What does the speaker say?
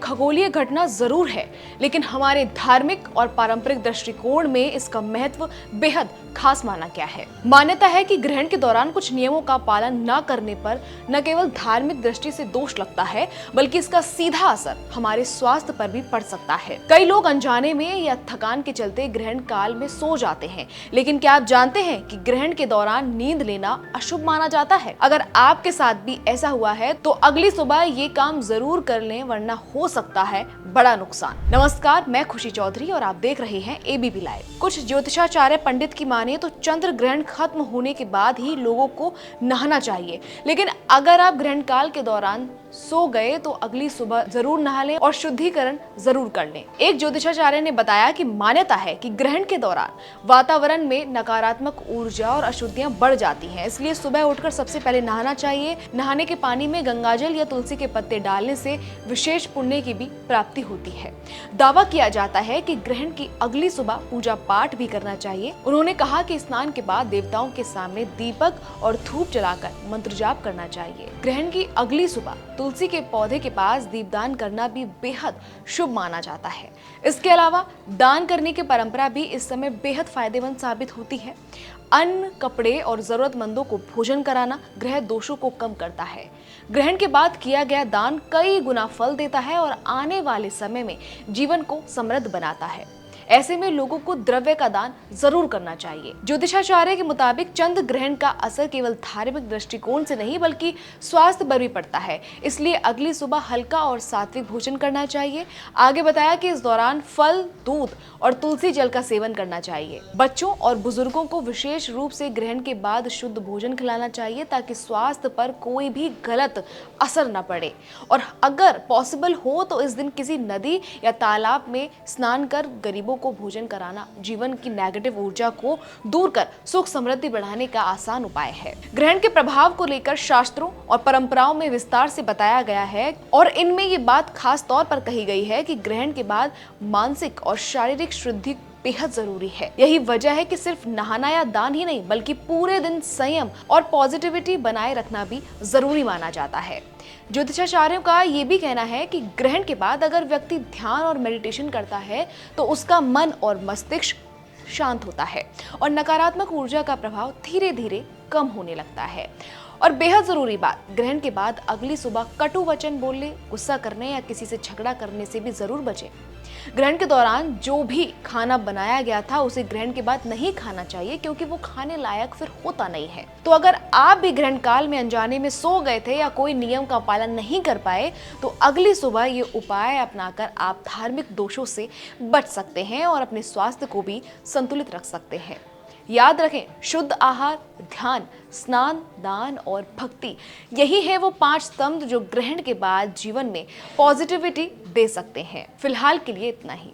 खगोलीय घटना जरूर है, लेकिन हमारे धार्मिक और पारंपरिक दृष्टिकोण में इसका महत्व बेहद खास माना गया है। मान्यता है कि ग्रहण के दौरान कुछ नियमों का पालन न करने पर न केवल धार्मिक दृष्टि से दोष लगता है, बल्कि इसका सीधा असर हमारे स्वास्थ्य पर भी पड़ सकता है। कई लोग अनजाने में या थकान के चलते ग्रहण काल में सो जाते हैं, लेकिन क्या आप जानते हैं कि ग्रहण के दौरान नींद लेना अशुभ माना जाता है? अगर आपके साथ भी ऐसा हुआ है तो अगली सुबह ये काम जरूर कर लें, वरना हो सकता है बड़ा नुकसान। नमस्कार, मैं खुशी चौधरी और आप देख रहे हैं एबीपी लाइव। कुछ ज्योतिषाचार्य पंडित की माने तो चंद्र ग्रहण खत्म होने के बाद ही लोगों को नहाना चाहिए, लेकिन अगर आप ग्रहण काल के दौरान सो गए तो अगली सुबह जरूर नहा लें और शुद्धिकरण जरूर कर लें। एक ज्योतिषाचार्य ने बताया कि मान्यता है कि ग्रहण के दौरान वातावरण में नकारात्मक ऊर्जा और अशुद्धियां बढ़ जाती हैं, इसलिए सुबह उठकर सबसे पहले नहाना चाहिए। नहाने के पानी में गंगाजल या तुलसी के पत्ते डालने से विशेष पुण्य की भी प्राप्ति होती है। दावा किया जाता है कि ग्रहण की अगली सुबह पूजा पाठ भी करना चाहिए। उन्होंने कहा कि स्नान के बाद देवताओं के सामने दीपक और धूप जलाकर मंत्र जाप करना चाहिए। ग्रहण की अगली सुबह तुलसी के पौधे के पास दीपदान करना भी बेहद शुभ माना जाता है। इसके अलावा दान करने की परंपरा भी इस समय बेहद फायदेमंद साबित होती है। अन्न, कपड़े और जरूरतमंदों को भोजन कराना ग्रह दोषों को कम करता है। ग्रहण के बाद किया गया दान कई गुना फल देता है और आने वाले समय में जीवन को समृद्ध बनाता है। ऐसे में लोगों को द्रव्य का दान जरूर करना चाहिए। ज्योतिषाचार्य के मुताबिक चंद्र ग्रहण का असर केवल धार्मिक दृष्टिकोण से नहीं बल्कि स्वास्थ्य पर भी पड़ता है, इसलिए अगली सुबह हल्का और सात्विक भोजन करना चाहिए। आगे बताया कि इस दौरान फल, दूध और तुलसी जल का सेवन करना चाहिए। बच्चों और बुजुर्गों को विशेष रूप से ग्रहण के बाद शुद्ध भोजन खिलाना चाहिए ताकि स्वास्थ्य पर कोई भी गलत असर न पड़े। और अगर पॉसिबल हो तो इस दिन किसी नदी या तालाब में स्नान कर गरीबों को भोजन कराना जीवन की नेगेटिव ऊर्जा को दूर कर सुख समृद्धि बढ़ाने का आसान उपाय है। ग्रहण के प्रभाव को लेकर शास्त्रों और परंपराओं में विस्तार से बताया गया है और इनमें ये बात खास तौर पर कही गई है कि ग्रहण के बाद मानसिक और शारीरिक शुद्धि बेहद जरूरी है। यही वजह है कि सिर्फ नहाना या दान ही नहीं बल्कि पूरे दिन संयम और पॉजिटिविटी बनाए रखना भी जरूरी माना जाता है। ज्योतिषाचार्यों का ये भी कहना है कि ग्रहण के बाद अगर व्यक्ति ध्यान और मेडिटेशन करता है तो उसका मन और मस्तिष्क शांत होता है और नकारात्मक ऊर्जा का प्रभाव धीरे धीरे कम होने लगता है। और बेहद जरूरी बात, ग्रहण के बाद अगली सुबह कटु वचन बोलने, गुस्सा करने या किसी से झगड़ा करने से भी जरूर बचें। ग्रहण के दौरान जो भी खाना बनाया गया था उसे ग्रहण के बाद नहीं खाना चाहिए, क्योंकि वो खाने लायक फिर होता नहीं है। तो अगर आप भी ग्रहण काल में अनजाने में सो गए थे या कोई नियम का पालन नहीं कर पाए तो अगली सुबह ये उपाय अपनाकर आप धार्मिक दोषों से बच सकते हैं और अपने स्वास्थ्य को भी संतुलित रख सकते हैं। याद रखें, शुद्ध आहार, ध्यान, स्नान, दान और भक्ति, यही है वो 5 स्तंभ जो ग्रहण के बाद जीवन में पॉजिटिविटी दे सकते हैं। फिलहाल के लिए इतना ही।